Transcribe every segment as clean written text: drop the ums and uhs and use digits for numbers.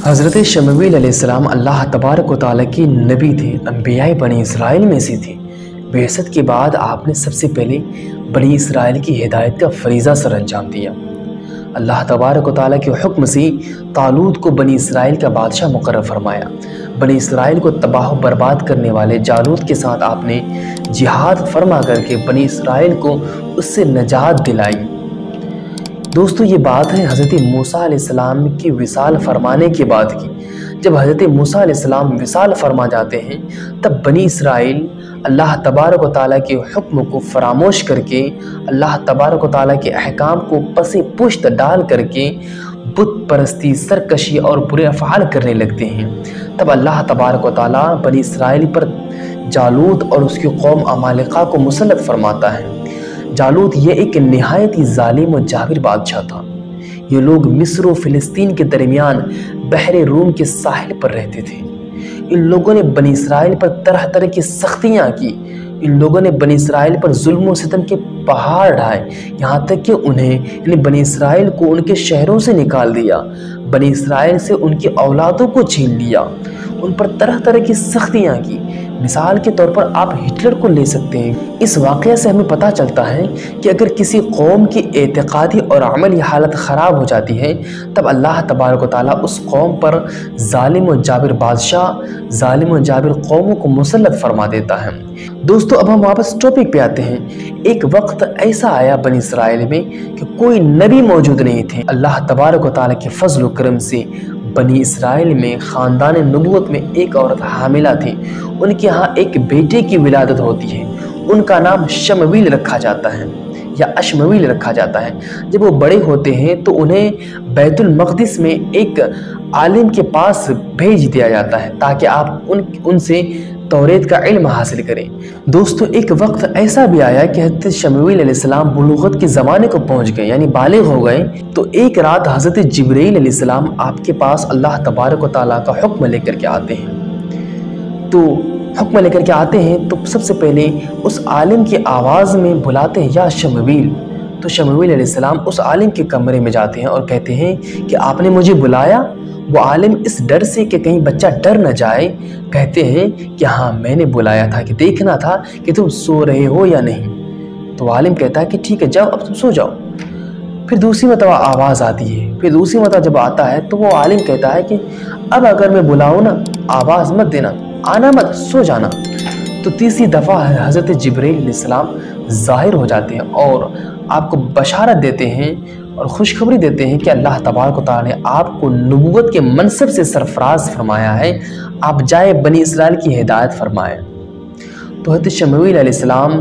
حضرت شمویل علیہ السلام اللہ تبارک و تعالیٰ کی نبی تھے، انبیاء بنی اسرائیل میں سے تھے۔ بعثت کے بعد آپ نے سب سے پہلے بنی اسرائیل کی ہدایت کا فریضہ سر انجام دیا۔ اللہ تبارک و تعالیٰ کے حکم سے طالوت کو بنی اسرائیل کا بادشاہ مقرر فرمایا۔ بنی اسرائیل کو تباہ و برباد کرنے والے جالوت کے ساتھ آپ نے جہاد فرما کر کے بنی اسرائیل کو اس سے نجات دلائی۔ دوستو، یہ بات ہے حضرت موسیٰ علیہ السلام کی وصال فرمانے کے بعد کی۔ جب حضرت موسیٰ علیہ السلام وصال فرما جاتے ہیں تب بنی اسرائیل اللہ تبارک و تعالیٰ کے حکم کو فراموش کر کے، اللہ تبارک و تعالیٰ کے احکام کو پس پشت ڈال کر کے بت پرستی، سرکشی اور برے افعال کرنے لگتے ہیں۔ تب اللہ تبارک و تعالیٰ بنی اسرائیل پر جالوت اور اس کی قوم عمالقہ کو مسلط فرماتا ہے۔ جالوت یہ ایک نہایت ہی ظالم و جابر بادشاہ تھا۔ یہ لوگ مصر و فلسطین کے درمیان بحر روم کے ساحل پر رہتے تھے۔ ان لوگوں نے بنی اسرائیل پر طرح طرح کی سختیاں کی۔ ان لوگوں نے بنی اسرائیل پر ظلم و ستم کے پہاڑ ڈھائے، یہاں تک کہ انہیں بنی اسرائیل کو ان کے شہروں سے نکال دیا، بنی اسرائیل سے ان کی اولادوں کو چھین لیا، ان پر طرح طرح کی سختیاں کی۔ مثال کے طور پر آپ ہٹلر کو لے سکتے ہیں۔ اس واقعہ سے ہمیں پتہ چلتا ہے کہ اگر کسی قوم کی اعتقادی اور عملی حالت خراب ہو جاتی ہے تب اللہ تبارک و تعالیٰ اس قوم پر ظالم و جابر بادشاہ، ظالم و جابر قوموں کو مسلط فرما دیتا ہے۔ دوستو، اب ہم واپس ٹاپک پہ آتے ہیں۔ ایک وقت ایسا آیا بنی اسرائیل میں کہ کوئی نبی موجود نہیں تھے۔ اللہ تبارک و تعالیٰ کے فضل و کرم سے بنی اسرائیل میں خاندان نبوت میں ایک عورت حاملہ تھی۔ ان کے ہاں ایک بیٹے کی ولادت ہوتی ہے۔ ان کا نام شمویل رکھا جاتا ہے یا اشمویل رکھا جاتا ہے۔ جب وہ بڑے ہوتے ہیں تو انہیں بیت المقدس میں ایک عالم کے پاس بھیج دیا جاتا ہے تاکہ آپ ان سے توریت کا علم حاصل کریں۔ دوستو، ایک وقت ایسا بھی آیا کہ حضرت شمویل علیہ السلام بلوغت کے زمانے کو پہنچ گئے، یعنی بالغ ہو گئے۔ تو ایک رات حضرت جبرائیل علیہ السلام آپ کے پاس اللہ تبارک و تعالیٰ کا حکم لے کر کے آتے ہیں۔ تو حکم لے کر کے آتے ہیں تو سب سے پہلے اس عالم کی آواز میں بلاتے ہیں، یا شمویل۔ تو شمویل علیہ السلام اس عالم کے کمرے میں جاتے ہیں اور کہتے ہیں کہ آپ نے مجھے بلایا؟ وہ عالم اس ڈر سے کہ کہیں بچہ ڈر نہ جائے کہتے ہیں کہ ہاں، میں نے بلایا تھا کہ دیکھنا تھا کہ تم سو رہے ہو یا نہیں۔ تو عالم کہتا ہے کہ ٹھیک ہے، جاؤ، اب تم سو جاؤ۔ پھر دوسری مرتبہ آواز آتی ہے۔ پھر دوسری مرتبہ جب آتا ہے تو وہ عالم کہتا ہے کہ اب اگر میں بلاؤں نا، آواز مت دینا، آنا مت، سو جانا۔ تو تیسری دفعہ حضرت جبرائیل علیہ السلام ظاہر ہو جاتے ہیں اور آپ کو بشارت دیتے ہیں اور خوشخبری دیتے ہیں کہ اللہ تبارک و تعالیٰ نے آپ کو نبوت کے منصب سے سرفراز فرمایا ہے، آپ جائے بنی اسرائیل کی ہدایت فرمائیں۔ تو حضرت شمویل علیہ السلام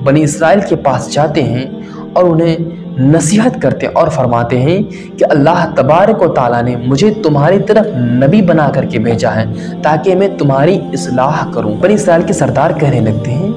بنی اسرائیل کے پاس جاتے ہیں اور انہیں نصیحت کرتے اور فرماتے ہیں کہ اللہ تبارک و تعالیٰ نے مجھے تمہاری طرف نبی بنا کر کے بھیجا ہے تاکہ میں تمہاری اصلاح کروں۔ بنی اسرائیل کے سردار کہنے لگتے ہیں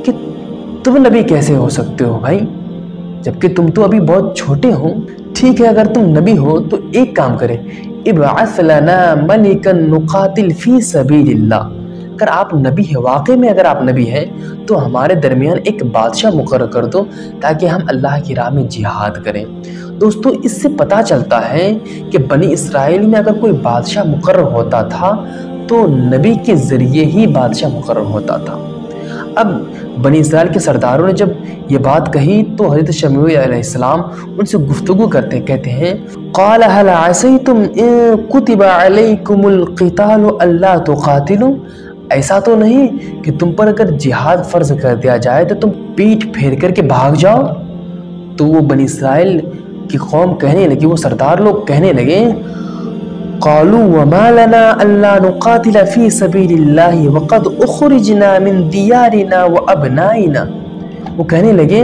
کہ تم نبی کیسے ہو سکتے ہو بھائی، جبکہ تم تو ابھی بہت چھوٹے ہو۔ ٹھیک ہے، اگر تم نبی ہو تو ایک کام کرے، ابعث لنا ملکا نقاتل فی سبیل اللہ۔ اگر آپ نبی ہیں، واقعی میں اگر آپ نبی ہیں تو ہمارے درمیان ایک بادشاہ مقرر کر دو تاکہ ہم اللہ کی راہ میں جہاد کریں۔ دوستو، اس سے پتہ چلتا ہے کہ بنی اسرائیل میں اگر کوئی بادشاہ مقرر ہوتا تھا تو نبی کے ذریعے ہی بادشاہ مقرر ہوتا تھا۔ اب بنی اسرائیل کے سرداروں نے جب یہ بات کہی تو حضرت شمویل علیہ السلام ان سے گفتگو کرتے کہتے ہیں، قال هل عسیتم ان کتب علیکم القتال الا تقاتلوا؟ ایسا تو نہیں کہ تم پر اگر جہاد فرض کر دیا جائے تو تم پیٹ پھیر کر کے بھاگ جاؤ؟ تو وہ بنی اسرائیل کی قوم کہنے لگی، وہ سردار لوگ کہنے لگے، قالوا وما لنا الا نقاتل في سبيل الله وقد اخرجنا من دیارنا وابنائنا۔ وہ کہنے لگے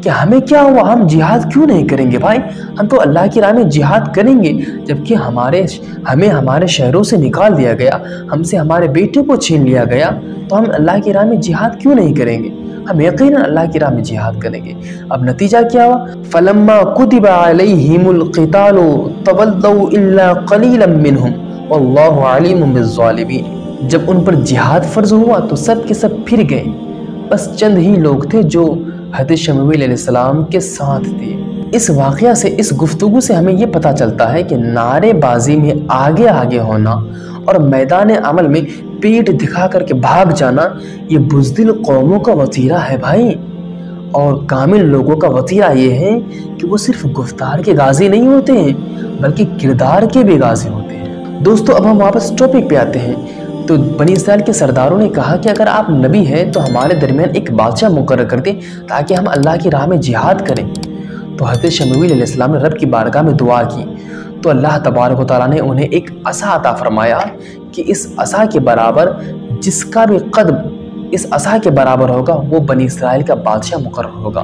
کہ ہمیں کیا ہوا، ہم جہاد کیوں نہیں کریں گے بھائی، ہم تو اللہ کی راہ میں جہاد کریں گے، جبکہ ہمیں ہمارے شہروں سے نکال دیا گیا، ہم سے ہمارے بیٹے کو چھین لیا گیا، تو ہم اللہ کی راہ میں جہاد کیوں نہیں کریں گے، ہم یقیناً اللہ کی راہ میں جہاد کریں گے۔ اب نتیجہ کیا ہوا، فلما كتب عليهم القتال تولوا الا قليلا منهم والله عليم بالظالمين۔ جب ان پر جہاد فرض ہوا تو سب کے سب پھر گئے، بس چند ہی لوگ تھے جو حضرت شمویل علیہ السلام کے ساتھ تھے۔ इस वाक़या से, इस गुफ्तगू से हमें ये पता चलता है कि नारे बाजी में आगे आगे होना और मैदान अमल में पीठ दिखा करके भाग जाना, ये बुज़दिल कौमों का वतीरा है भाई। और कामिल लोगों का वतीरा ये है कि वो सिर्फ गुफ्तार के गाजी नहीं होते हैं बल्कि किरदार के भी गाजी होते हैं। दोस्तों, अब हम वापस टॉपिक पे आते हैं। तो बनी इसराइल के सरदारों ने कहा कि अगर आप नबी हैं तो हमारे दरमियान एक बादशाह मुकर्रर कर दें ताकि हम अल्लाह की राह में जिहाद करें। तो हज़रत शमूएल अलैहिस्सलाम ने रब की बारगाह में दुआ की तो अल्लाह तबारक व तआला ने उन्हें एक असा अता फरमाया कि इस असा के बराबर जिसका भी कद इस असा के बराबर होगा वो बनी इसराइल का बादशाह मुकर्रर होगा।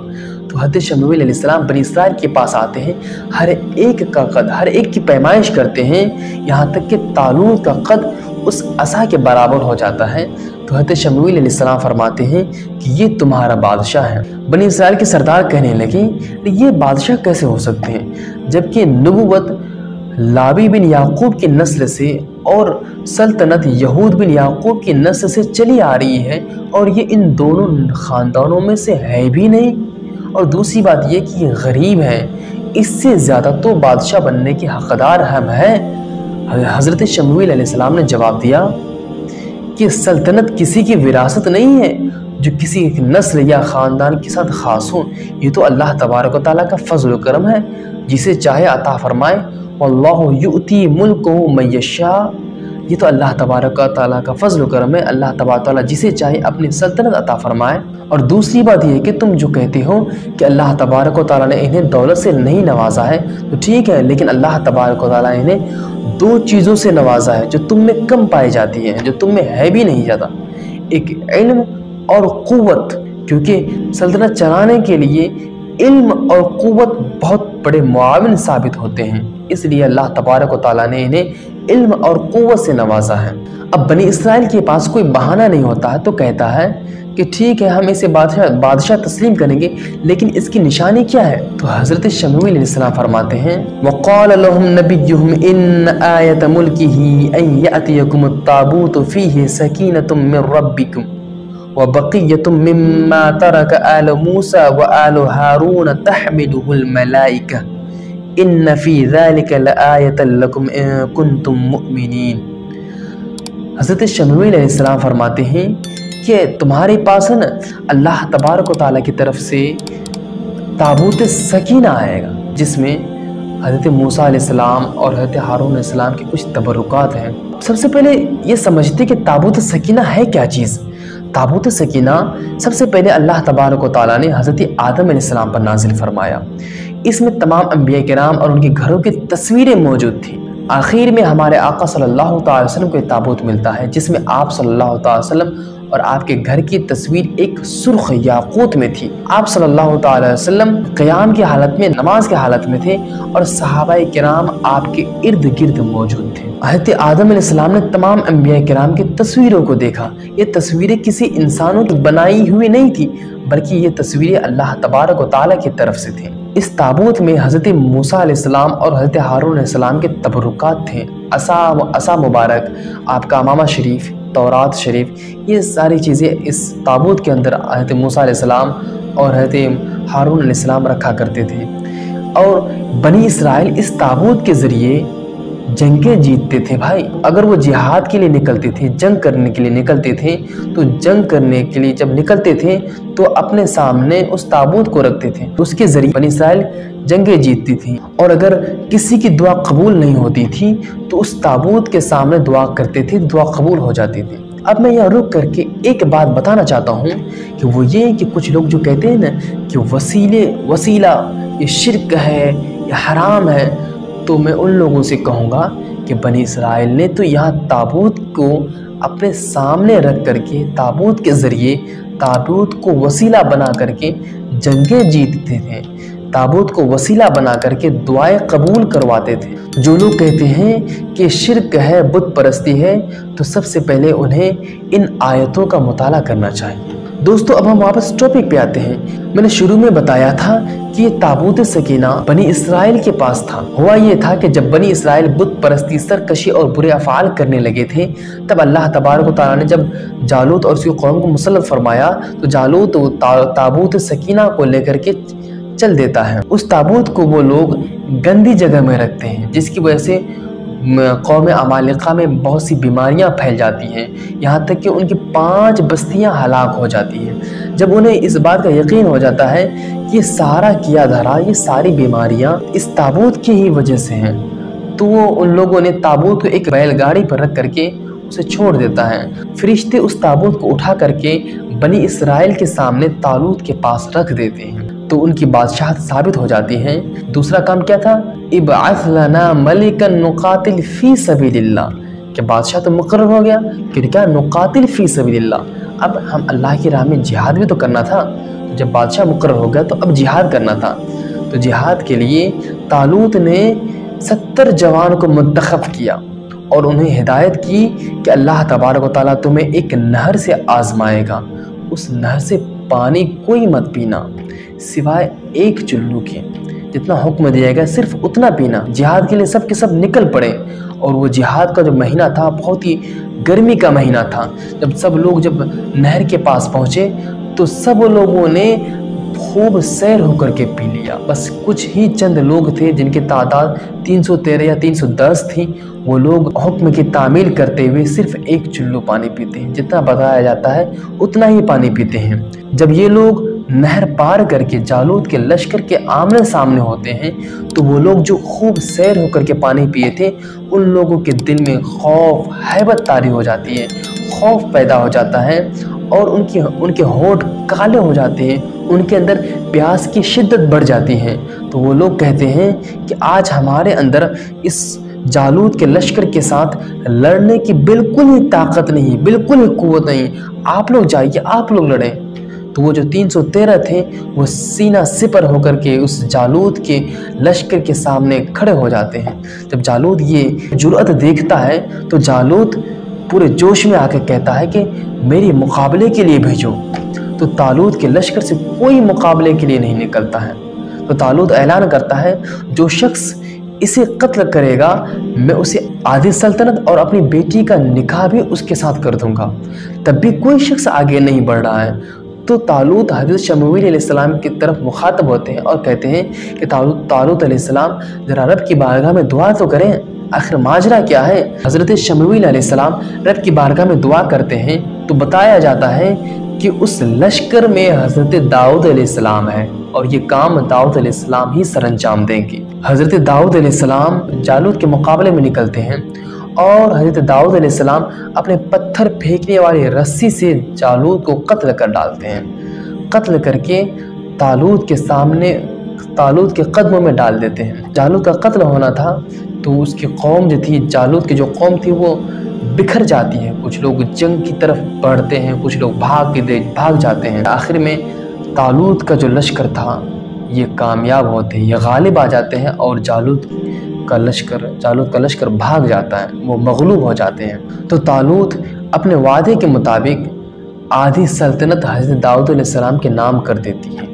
तो हज़रत शमूएल अलैहिस्सलाम बनी इसराइल के पास आते हैं, हर एक का कद, हर एक की पैमाइश करते हैं, यहाँ तक कि तालूत का कद उस असा के बराबर हो जाता है। तो हज़रत शमूएल अलैहिस्सलाम फरमाते हैं कि ये तुम्हारा बादशाह है। बनी इसराइल के सरदार कहने लगे ये बादशाह कैसे हो सकते हैं जबकि नबुवत लाबी बिन याकूब की नस्ल से और सल्तनत यहूद बिन याकूब की नस्ल से चली आ रही है और ये इन दोनों ख़ानदानों में से है भी नहीं। और दूसरी बात ये कि ये गरीब है, इससे ज़्यादा तो बादशाह बनने के हक़दार हम हैं। हज़रत शमूएल अलैहिस्सलाम ने जवाब दिया कि सल्तनत किसी की विरासत नहीं है जो किसी एक नस्ल या ख़ानदान के साथ ख़ास हो। ये तो अल्लाह तबारक व तआला का फ़ज़्ल व करम है, जिसे चाहे अता फरमाए। वल्लाहु युती मुल्कहु मन यशा, ये तो अल्लाह तबारक व तआला का फ़ज़्ल व करम है। अल्लाह तबारक व तआला जिसे चाहे अपनी सल्तनत अता फरमाए। और दूसरी बात यह है कि तुम जो कहते हो कि अल्लाह तबारक व तआला ने इन्हें दौलत से नहीं नवाजा है तो ठीक है, लेकिन अल्लाह तबारक व तआला इन्हें दो चीज़ों से नवाजा है जो तुम में कम पाई जाती है, जो तुम में है भी नहीं ज़्यादा, एक इल्म और क़ुव्वत। क्योंकि सल्तनत चलाने के लिए इल्म और क़ुव्वत बहुत बड़े मुआविन साबित होते हैं, इसलिए अल्लाह तबारक व तआला ने इन्हें इल्म और क़ुव्वत से नवाजा है। अब बनी इसराइल के पास कोई बहाना नहीं होता है तो कहता है कि ठीक है, हम इसे बादशाह तस्लीम करेंगे, लेकिन इसकी निशानी क्या है। तो हज़रत शमूएल अलैहिस्सलाम फरमाते हैं वक़ाल लहुम नबियुहुम इन आयत मुल्किही अन यअतियकुमुत ताबूतु फ़ीही सकीनतुम मिन रब्बिकुम व बक़िय्यतुम मिम्मा तरक आल मूसा व आल हारून तहमिलुहुल मलाइका इन्न फ़ी ज़ालिका लआयतन लकुम इन कुंतुम मुमिनीन। हज़रत शमूएल अलैहिस्सलाम फरमाते हैं कि तुम्हारे पास है ना अल्लाह तबारक व तआला की तरफ से ताबूत सकीना आएगा जिसमें हज़रत मूसा अलैहिस्सलाम और हज़रत हारून अलैहिस्सलाम के कुछ तबरुकात हैं। सबसे पहले ये समझते कि ताबूत सकीना है क्या चीज़। ताबूत सकीना सबसे पहले अल्लाह तबारक व तआला ने हज़रत आदम अलैहिस्सलाम पर नाजिल फरमाया। इसमें तमाम अंबिया किराम और उनके घरों की तस्वीरें मौजूद थी। आखिर में हमारे आका सल्लल्लाहु अलैहि वसल्लम को ताबूत मिलता है जिसमें आप सल्लल्लाहु अलैहि वसल्लम और आपके घर की तस्वीर एक सुर्ख याकूत में थी। आप सल्लल्लाहु अलैहि वसल्लम क़याम की हालत में, नमाज की हालत में थे और सहाबाए किराम आपके इर्द गिर्द मौजूद थे। हज़रत आदम अलैहिस्सलाम ने तमाम अंबिया किराम की तस्वीरों को देखा। ये तस्वीरें किसी इंसानों की बनाई हुई नहीं थी बल्कि ये तस्वीरें अल्लाह तबारक व तआला की तरफ से थी। इस ताबूत में हज़रत मूसा अलैहिस्सलाम और हज़रत हारून अलैहिस्सलाम के तबरुकात थे। असा मुबारक, आपका अमामा शरीफ, तौरात शरीफ, ये सारी चीज़ें इस ताबूत के अंदर हज़रत मूसा अलैहिस्सलाम और हज़रत हारून अलैहिस्सलाम रखा करते थे। और बनी इसराइल इस ताबूत के ज़रिए जंगें जीतते थे भाई। अगर वो जिहाद के लिए निकलते थे, जंग करने के लिए निकलते थे, तो जंग करने के लिए जब निकलते थे तो अपने सामने उस ताबूत को रखते थे, उसके ज़रिए बनी इसराइल जंगें जीतती थी। और अगर किसी की दुआ कबूल नहीं होती थी तो उस ताबूत के सामने दुआ करते थे, दुआ कबूल हो जाती थी। अब मैं यहाँ रुक करके एक बात बताना चाहता हूँ कि वो ये कि कुछ लोग जो कहते हैं ना कि वसीला ये शिर्क है, ये हराम है, तो मैं उन लोगों से कहूँगा कि बनी इसराइल ने तो यहाँ ताबूत को अपने सामने रख करके, ताबूत के ज़रिए ताबूत को वसीला बना करके जंगें जीतते थे, ताबूत को वसीला बना करके दुआएं कबूल करवाते थे। जो लोग कहते हैं कि शिर्क है, बुत परस्ती है, तो सबसे पहले उन्हें इन आयतों का मुताला करना चाहिए। दोस्तों, अब हम वापस टॉपिक पे आते हैं। मैंने शुरू में बताया था कि ये ताबूत सकीना बनी इसराइल के पास था। हुआ ये था कि जब बनी इसराइल बुत परस्ती, सरकशी और बुरे अफ़ाल करने लगे थे, तब अल्लाह तबारक व तआला ने जब जालूत और उसकी कौम को मुसल्लत फरमाया तो जालूत ताबूत सकीना को लेकर के चल देता है। उस ताबूत को वो लोग गंदी जगह में रखते हैं, जिसकी वजह से कौम अमालिका में बहुत सी बीमारियां फैल जाती हैं, यहाँ तक कि उनकी 5 बस्तियां हलाक हो जाती हैं। जब उन्हें इस बात का यकीन हो जाता है कि ये सारा किया धरा, ये सारी बीमारियां इस ताबूत की ही वजह से हैं, तो वो उन लोगों ने ताबूत को एक बैलगाड़ी पर रख करके उसे छोड़ देता है। फरिश्ते उस ताबूत को उठा करके बनी इसराइल के सामने तालूत के पास रख देते हैं, तो उनकी बादशाहत साबित हो जाती है। दूसरा काम क्या था? इब्अथ लना मलिकन नुकातिल फी सबीलिल्लाह, कि बादशाह तो मुकर्रर हो गया कि क्या नुकातिल फी सबीलिल्लाह, अब हम अल्लाह की राह में जिहाद भी तो करना था। तो जब बादशाह मुकर्रर हो गया तो अब जिहाद करना था। तो जिहाद के लिए तालूत ने 70 जवान को मुंतखब किया और उन्हें हिदायत की कि अल्लाह तबारक व तआला तुम्हें एक नहर से आजमाएगा, उस नहर से पानी कोई मत पीना सिवाय एक चुल्लू के, जितना हुक्म दिया गया सिर्फ उतना पीना। जिहाद के लिए सब के सब निकल पड़े, और वो जिहाद का जो महीना था बहुत ही गर्मी का महीना था। जब सब लोग जब नहर के पास पहुँचे तो सब लोगों ने खूब सैर होकर के पी लिया। बस कुछ ही चंद लोग थे जिनकी तादाद 313 या 310 थी, वो लोग हुक्म की तामील करते हुए सिर्फ एक चुल्लू पानी पीते हैं, जितना बताया जाता है उतना ही पानी पीते हैं। जब ये लोग नहर पार करके जालूत के लश्कर के आमने सामने होते हैं, तो वो लोग जो खूब सैर होकर के पानी पिए थे, उन लोगों के दिल में खौफ हैबत तारी हो जाती है, खौफ पैदा हो जाता है, और उनके होंठ काले हो जाते हैं, उनके अंदर प्यास की शिद्दत बढ़ जाती है। तो वो लोग कहते हैं कि आज हमारे अंदर इस जालूत के लश्कर के साथ लड़ने की बिल्कुल ही ताकत नहीं, बिल्कुल ही कुव्वत नहीं, आप लोग जाइए, आप लोग लड़ें। तो वो जो 313 थे वो सीना सिपर होकर के उस जालूत के लश्कर के सामने खड़े हो जाते हैं। जब जालूत ये जुर्अत देखता है तो जालूत पूरे जोश में आकर कहता है कि मेरी मुकाबले के लिए भेजो। तो तालूत के लश्कर से कोई मुकाबले के लिए नहीं निकलता है। तो तालूत ऐलान करता है, जो शख्स इसे कत्ल करेगा मैं उसे आधी सल्तनत और अपनी बेटी का निकाह भी उसके साथ कर दूंगा। तब भी कोई शख्स आगे नहीं बढ़ रहा है। तो तालूत हज़रत शमूएल अलैहिस्सलाम की तरफ मुखातब होते हैं और कहते हैं कि तालूत अलैहिस्सलाम ज़रा रब की बारगाह में दुआ तो करें, आखिर माजरा क्या है। हज़रत शमूएल अलैहिस्सलाम रब की बारगाह में दुआ करते हैं तो बताया जाता है कि उस लश्कर में हज़रत दाऊद अलैहिस्सलाम है और ये काम दाऊद अलैहिस्सलाम ही सरअंजाम देंगे। हज़रत दाऊद अलैहिस्सलाम जालूत के मुकाबले में निकलते हैं और हज़रत दाऊद अलैहिस्सलाम अपने पत्थर फेंकने वाली रस्सी से जालूत को कत्ल कर डालते हैं। कत्ल करके तालूत के सामने तालूत के कदमों में डाल देते हैं। जालूत का कत्ल होना था तो उसकी कौम जो थी, जालूत की जो कौम थी वो बिखर जाती है। कुछ लोग जंग की तरफ बढ़ते हैं, कुछ लोग भाग जाते हैं। आखिर में तालूत का जो लश्कर था ये कामयाब होते हैं, ये गालिब आ जाते हैं और जालूत का लश्कर भाग जाता है, वो मगलूब हो जाते हैं। तो तालूत अपने वादे के मुताबिक आधी सल्तनत हज़रत दाऊद अलैहिस्सलाम के नाम कर देती है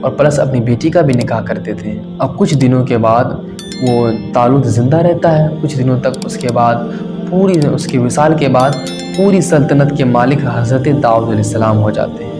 और प्लस अपनी बेटी का भी निकाह कर देते हैं। अब कुछ दिनों के बाद वो तालूत ज़िंदा रहता है, कुछ दिनों तक। उसके बाद उसके विसाल के बाद पूरी सल्तनत के मालिक हज़रत दाऊद अलैहिस्सलाम हो जाते हैं।